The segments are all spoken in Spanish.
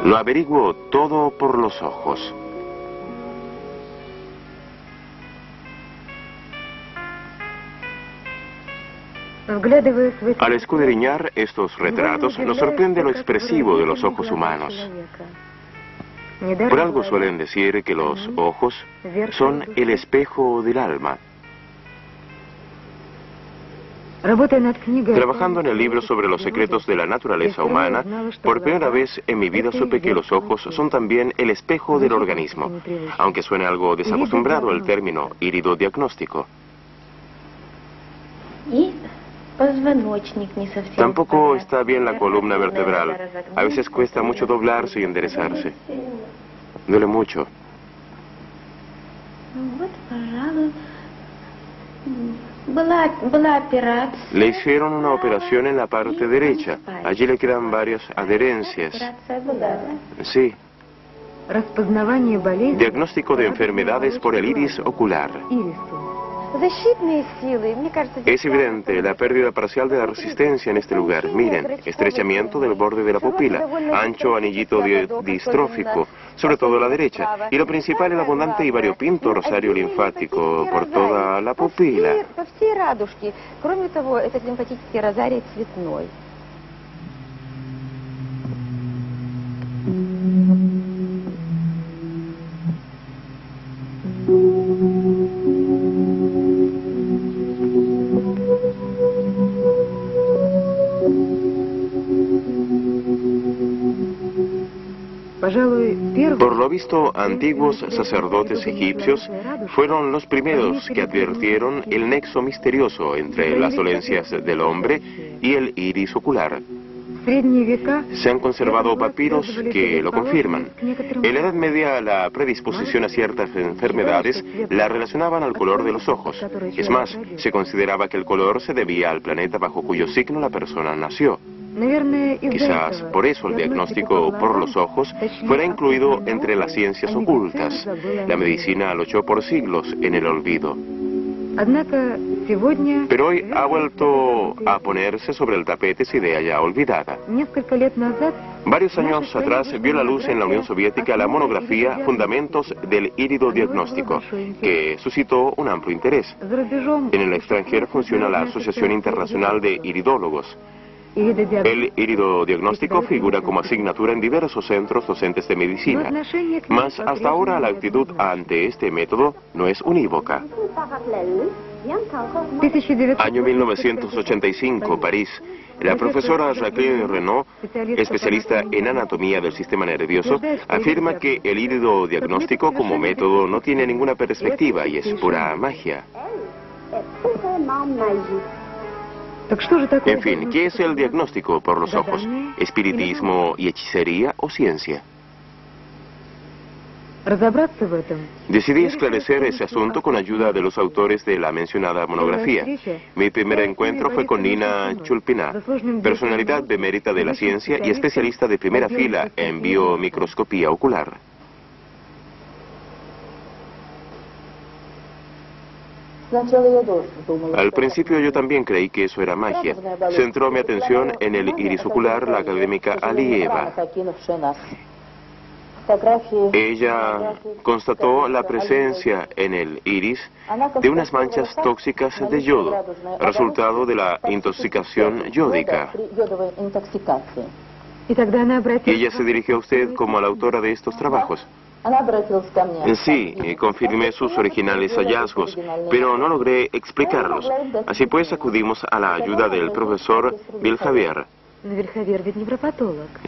Lo averiguo todo por los ojos. Al escudriñar estos retratos, nos sorprende lo expresivo de los ojos humanos. Por algo suelen decir que los ojos son el espejo del alma. Trabajando en el libro sobre los secretos de la naturaleza humana, por primera vez en mi vida supe que los ojos son también el espejo del organismo, aunque suene algo desacostumbrado el término iridodiagnóstico. Tampoco está bien la columna vertebral. A veces cuesta mucho doblarse y enderezarse. Duele mucho. Le hicieron una operación en la parte derecha. Allí le quedan varias adherencias. Sí. Diagnóstico de enfermedades por el iris ocular. Es evidente la pérdida parcial de la resistencia en este lugar. Miren, estrechamiento del borde de la pupila, ancho anillito distrófico, sobre todo la derecha. Y lo principal, el abundante y variopinto rosario linfático por toda la pupila. Por lo visto, antiguos sacerdotes egipcios fueron los primeros que advirtieron el nexo misterioso entre las dolencias del hombre y el iris ocular. Se han conservado papiros que lo confirman. En la Edad Media, la predisposición a ciertas enfermedades la relacionaban al color de los ojos. Es más, se consideraba que el color se debía al planeta bajo cuyo signo la persona nació. Quizás por eso el diagnóstico por los ojos fuera incluido entre las ciencias ocultas. La medicina lo echó por siglos en el olvido. Pero hoy ha vuelto a ponerse sobre el tapete esa idea ya olvidada. Varios años atrás vio la luz en la Unión Soviética la monografía Fundamentos del iridodiagnóstico, que suscitó un amplio interés. En el extranjero funciona la Asociación Internacional de Iridólogos. El iridodiagnóstico figura como asignatura en diversos centros docentes de medicina, mas hasta ahora la actitud ante este método no es unívoca. Año 1985, París. La profesora Jacqueline Renaud, especialista en anatomía del sistema nervioso, afirma que el iridodiagnóstico como método no tiene ninguna perspectiva y es pura magia. En fin, ¿qué es el diagnóstico por los ojos? ¿Espiritismo y hechicería o ciencia? Decidí esclarecer ese asunto con ayuda de los autores de la mencionada monografía. Mi primer encuentro fue con Nina Chulpina, personalidad bemérita de la ciencia y especialista de primera fila en biomicroscopía ocular. Al principio yo también creí que eso era magia. Centró mi atención en el iris ocular la académica Alieva. Ella constató la presencia en el iris de unas manchas tóxicas de yodo, resultado de la intoxicación yódica. Y ella se dirigió a usted como a la autora de estos trabajos. Sí, confirmé sus originales hallazgos, pero no logré explicarlos. Así pues, acudimos a la ayuda del profesor Bill Javier.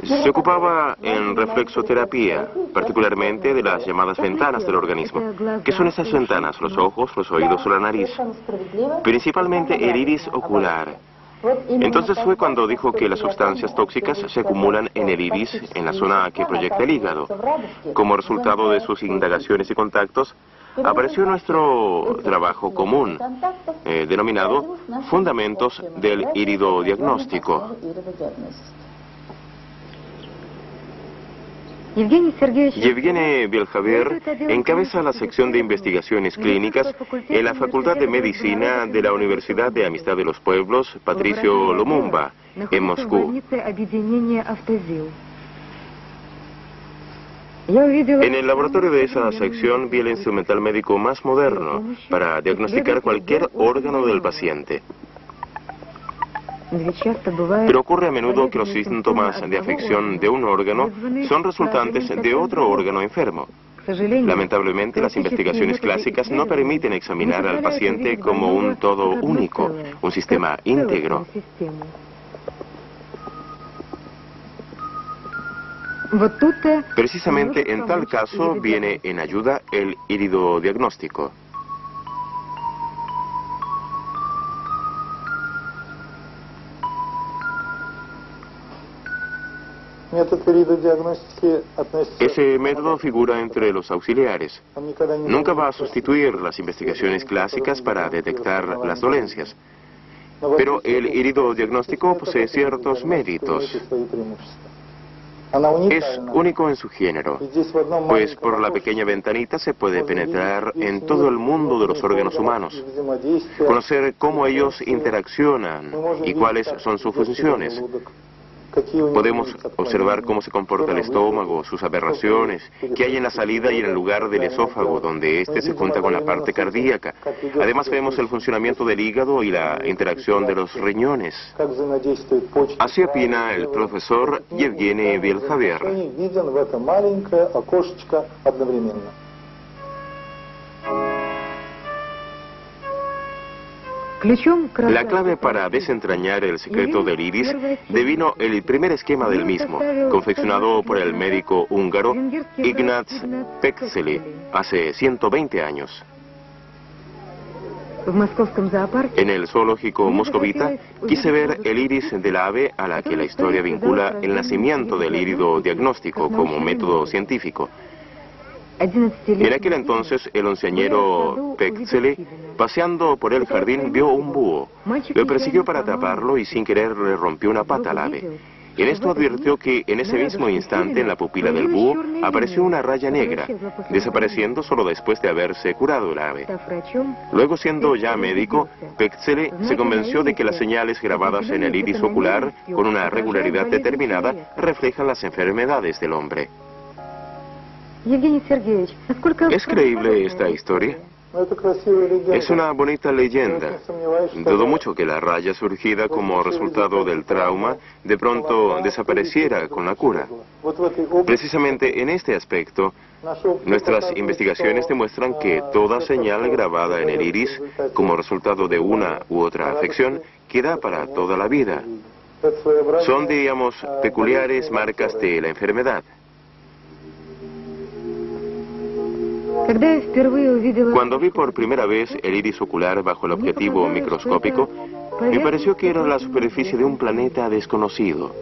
Se ocupaba en reflexoterapia, particularmente de las llamadas ventanas del organismo. ¿Qué son esas ventanas? Los ojos, los oídos o la nariz. Principalmente el iris ocular. Entonces fue cuando dijo que las sustancias tóxicas se acumulan en el iris, en la zona que proyecta el hígado. Como resultado de sus indagaciones y contactos, apareció nuestro trabajo común, denominado Fundamentos del Iridodiagnóstico. Yevgeny Beljavier encabeza la sección de investigaciones clínicas en la Facultad de Medicina de la Universidad de Amistad de los Pueblos Patricio Lumumba, en Moscú. En el laboratorio de esa sección vi el instrumental médico más moderno para diagnosticar cualquier órgano del paciente. Pero ocurre a menudo que los síntomas de afección de un órgano son resultantes de otro órgano enfermo. Lamentablemente, las investigaciones clásicas no permiten examinar al paciente como un todo único, un sistema íntegro. Precisamente en tal caso viene en ayuda el iridodiagnóstico. Ese método figura entre los auxiliares. Nunca va a sustituir las investigaciones clásicas para detectar las dolencias. Pero el iridodiagnóstico posee ciertos méritos. Es único en su género, pues por la pequeña ventanita se puede penetrar en todo el mundo de los órganos humanos, conocer cómo ellos interaccionan y cuáles son sus funciones. Podemos observar cómo se comporta el estómago, sus aberraciones, qué hay en la salida y en el lugar del esófago, donde éste se junta con la parte cardíaca. Además vemos el funcionamiento del hígado y la interacción de los riñones. Así opina el profesor Yevgeny Beljaver. La clave para desentrañar el secreto del iris devino el primer esquema del mismo, confeccionado por el médico húngaro Ignác Peczély hace 120 años. En el zoológico moscovita quise ver el iris del ave a la que la historia vincula el nacimiento del iridodiagnóstico como método científico. En aquel entonces, el onceañero Peczély, paseando por el jardín, vio un búho. Lo persiguió para atraparlo y sin querer le rompió una pata al ave. En esto advirtió que en ese mismo instante en la pupila del búho apareció una raya negra, desapareciendo solo después de haberse curado el ave. Luego, siendo ya médico, Peczély se convenció de que las señales grabadas en el iris ocular, con una regularidad determinada, reflejan las enfermedades del hombre. ¿Es creíble esta historia? Es una bonita leyenda. Dudo mucho que la raya surgida como resultado del trauma de pronto desapareciera con la cura. Precisamente en este aspecto, nuestras investigaciones demuestran que toda señal grabada en el iris como resultado de una u otra afección queda para toda la vida. Son, diríamos, peculiares marcas de la enfermedad. Cuando vi por primera vez el iris ocular bajo el objetivo microscópico, me pareció que era la superficie de un planeta desconocido.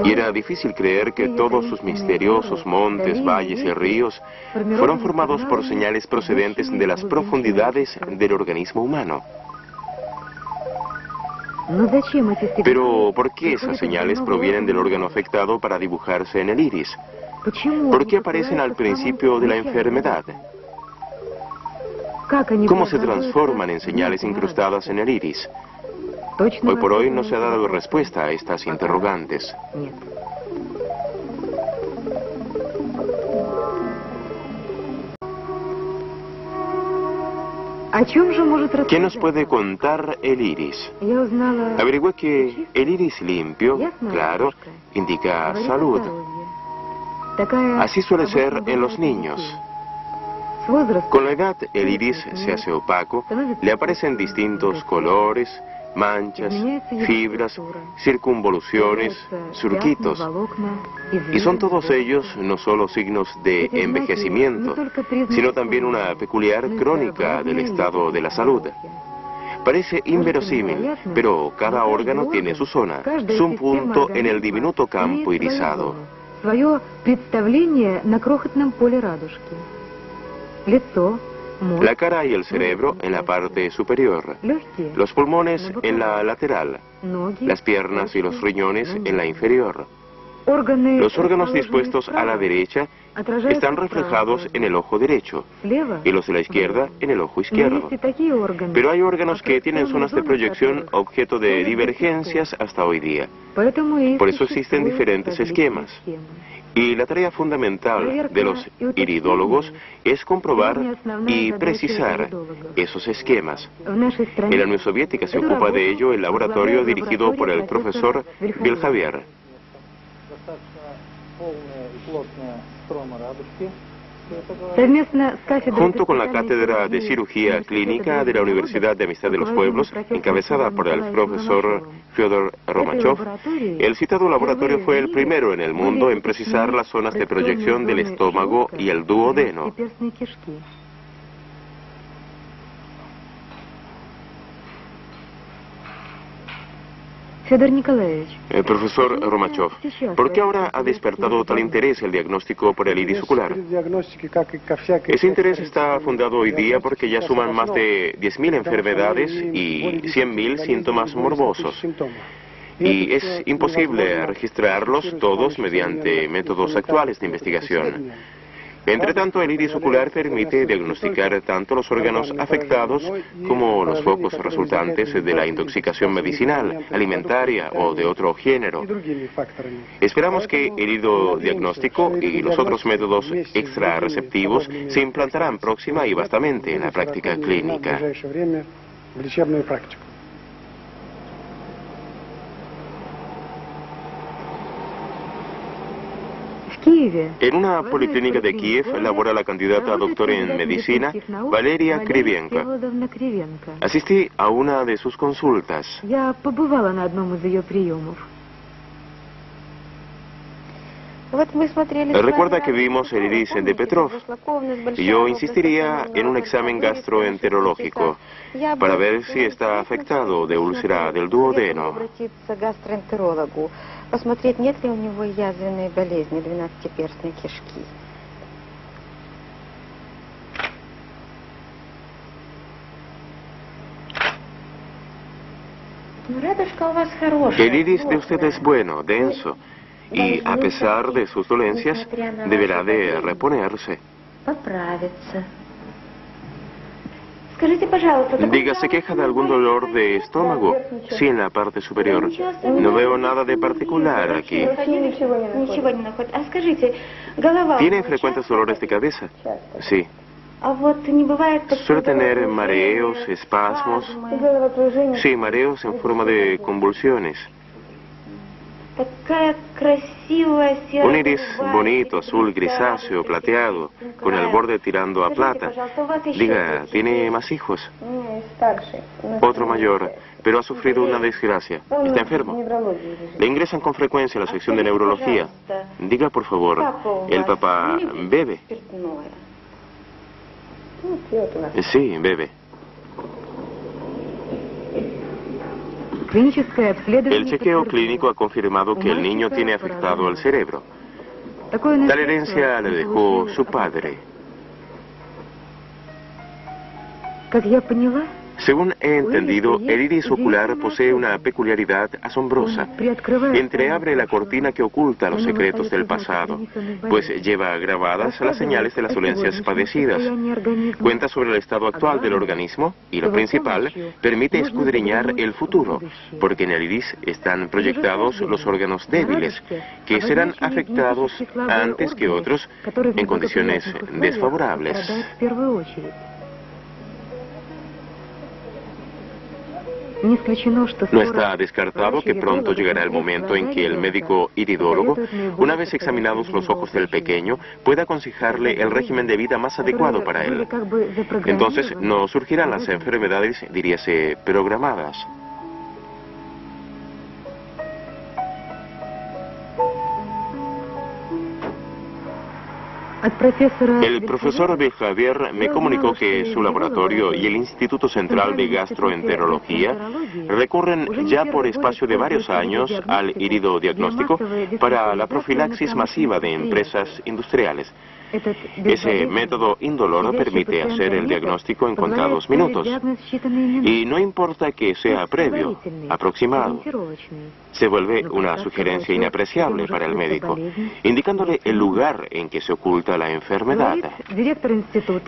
Y era difícil creer que todos sus misteriosos montes, valles y ríos fueron formados por señales procedentes de las profundidades del organismo humano. Pero, ¿por qué esas señales provienen del órgano afectado para dibujarse en el iris? ¿Por qué aparecen al principio de la enfermedad? ¿Cómo se transforman en señales incrustadas en el iris? Hoy por hoy no se ha dado respuesta a estas interrogantes. ¿Qué nos puede contar el iris? Averigüé que el iris limpio, claro, indica salud. Así suele ser en los niños. Con la edad, el iris se hace opaco, le aparecen distintos colores, manchas, fibras, circunvoluciones, surquitos. Y son todos ellos no solo signos de envejecimiento, sino también una peculiar crónica del estado de la salud. Parece inverosímil, pero cada órgano tiene su zona, su punto en el diminuto campo irisado. La cara y el cerebro en la parte superior, los pulmones en la lateral, las piernas y los riñones en la inferior. Los órganos dispuestos a la derecha están reflejados en el ojo derecho y los de la izquierda en el ojo izquierdo. Pero hay órganos que tienen zonas de proyección objeto de divergencias hasta hoy día. Por eso existen diferentes esquemas. Y la tarea fundamental de los iridólogos es comprobar y precisar esos esquemas. En la Unión Soviética se ocupa de ello el laboratorio dirigido por el profesor Beljavier. Junto con la Cátedra de Cirugía Clínica de la Universidad de Amistad de los Pueblos, encabezada por el profesor Fyodor Romachov, el citado laboratorio fue el primero en el mundo en precisar las zonas de proyección del estómago y el duodeno. Profesor Romachov, ¿por qué ahora ha despertado tal interés el diagnóstico por el iris ocular? Ese interés está fundado hoy día porque ya suman más de 10.000 enfermedades y 100.000 síntomas morbosos. Y es imposible registrarlos todos mediante métodos actuales de investigación. Entre tanto, el iris ocular permite diagnosticar tanto los órganos afectados como los focos resultantes de la intoxicación medicinal, alimentaria o de otro género. Esperamos que el iridodiagnóstico y los otros métodos extrarreceptivos se implantarán próxima y vastamente en la práctica clínica. En una policlínica de Kiev labora la candidata a doctor en medicina Valeria Krivenko. Asistí a una de sus consultas. Recuerda que vimos el iris de Petrov. Yo insistiría en un examen gastroenterológico para ver si está afectado de úlcera del duodeno. Посмотреть, нет ли у него язвенной болезни 12-перстной кишки. El iris de usted es bueno, denso, y a pesar de sus dolencias, deberá de reponerse. Diga, ¿se queja de algún dolor de estómago? Sí, en la parte superior. No veo nada de particular aquí. ¿Tiene frecuentes dolores de cabeza? Sí. ¿Suele tener mareos, espasmos? Sí, mareos en forma de convulsiones. Un iris bonito, azul, grisáceo, plateado, con el borde tirando a plata. Diga, ¿tiene más hijos? Otro mayor, pero ha sufrido una desgracia. ¿Está enfermo? Le ingresan con frecuencia a la sección de neurología. Diga, por favor, ¿el papá bebe? Sí, bebe. El chequeo clínico ha confirmado que el niño tiene afectado el cerebro. Tal herencia le dejó su padre. Según he entendido, el iris ocular posee una peculiaridad asombrosa. Entreabre la cortina que oculta los secretos del pasado, pues lleva grabadas las señales de las dolencias padecidas. Cuenta sobre el estado actual del organismo y, lo principal, permite escudriñar el futuro, porque en el iris están proyectados los órganos débiles, que serán afectados antes que otros en condiciones desfavorables. No está descartado que pronto llegará el momento en que el médico iridólogo, una vez examinados los ojos del pequeño, pueda aconsejarle el régimen de vida más adecuado para él. Entonces no surgirán las enfermedades, diríase, programadas. El profesor Beljavier me comunicó que su laboratorio y el Instituto Central de Gastroenterología recurren ya por espacio de varios años al iridodiagnóstico para la profilaxis masiva de empresas industriales. Ese método indoloro permite hacer el diagnóstico en contados minutos. Y no importa que sea previo, aproximado. Se vuelve una sugerencia inapreciable para el médico, indicándole el lugar en que se oculta la enfermedad.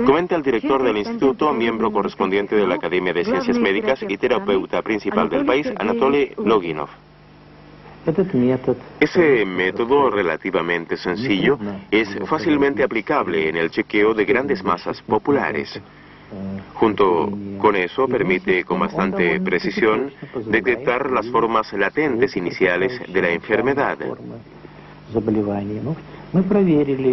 Comenta el director del instituto, miembro correspondiente de la Academia de Ciencias Médicas y terapeuta principal del país, Anatoly Loginov. Ese método relativamente sencillo es fácilmente aplicable en el chequeo de grandes masas populares. Junto con eso permite con bastante precisión detectar las formas latentes iniciales de la enfermedad.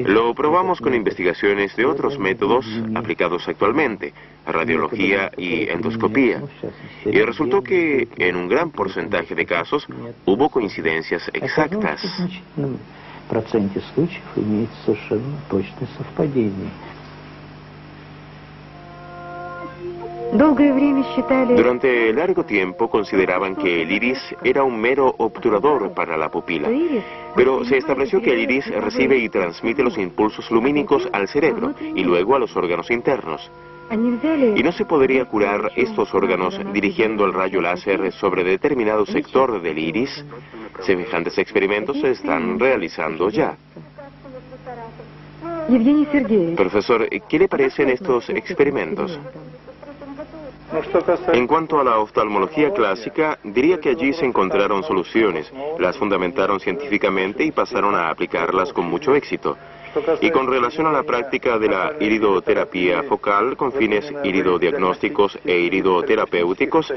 Lo probamos con investigaciones de otros métodos aplicados actualmente, radiología y endoscopía, y resultó que en un gran porcentaje de casos hubo coincidencias exactas. Durante largo tiempo consideraban que el iris era un mero obturador para la pupila, pero se estableció que el iris recibe y transmite los impulsos lumínicos al cerebro y luego a los órganos internos. ¿Y no se podría curar estos órganos dirigiendo el rayo láser sobre determinado sector del iris? Semejantes experimentos se están realizando ya. Profesor, ¿qué le parecen estos experimentos? En cuanto a la oftalmología clásica, diría que allí se encontraron soluciones, las fundamentaron científicamente y pasaron a aplicarlas con mucho éxito. Y con relación a la práctica de la iridoterapia focal con fines iridodiagnósticos e iridoterapéuticos,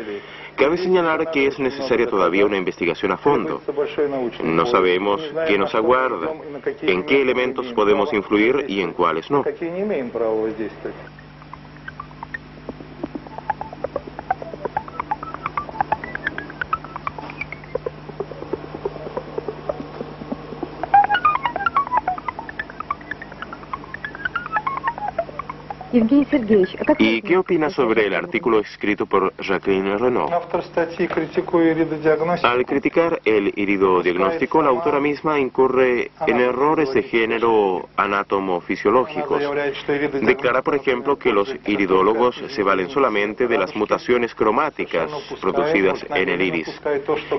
cabe señalar que es necesaria todavía una investigación a fondo. No sabemos qué nos aguarda, en qué elementos podemos influir y en cuáles no. ¿Y qué opina sobre el artículo escrito por Jacqueline Renaud? Al criticar el iridodiagnóstico, la autora misma incurre en errores de género anatomofisiológicos. Declara, por ejemplo, que los iridólogos se valen solamente de las mutaciones cromáticas producidas en el iris,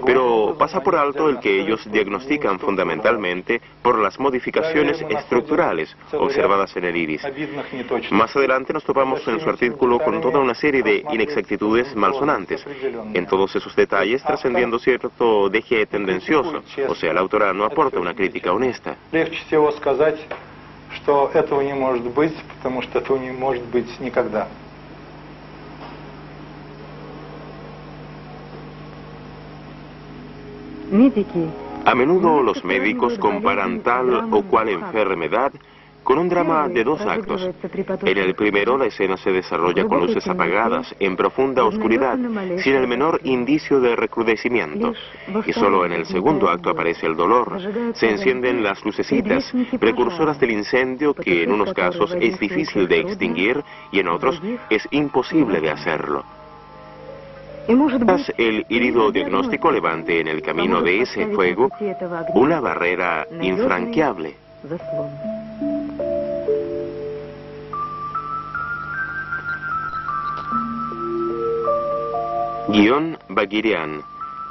pero pasa por alto el que ellos diagnostican fundamentalmente por las modificaciones estructurales observadas en el iris. Más adelante nos topamos en su artículo con toda una serie de inexactitudes malsonantes, en todos esos detalles trascendiendo cierto deje tendencioso, o sea, la autora no aporta una crítica honesta. A menudo los médicos comparan tal o cual enfermedad con un drama de dos actos. En el primero, la escena se desarrolla con luces apagadas, en profunda oscuridad, sin el menor indicio de recrudecimiento. Y solo en el segundo acto aparece el dolor. Se encienden las lucecitas, precursoras del incendio que en unos casos es difícil de extinguir y en otros es imposible de hacerlo. Quizás el iridodiagnóstico levante en el camino de ese fuego una barrera infranqueable. Guión Bagirian,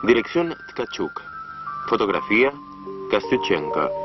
dirección Tkachuk, fotografía Kostyuchenko.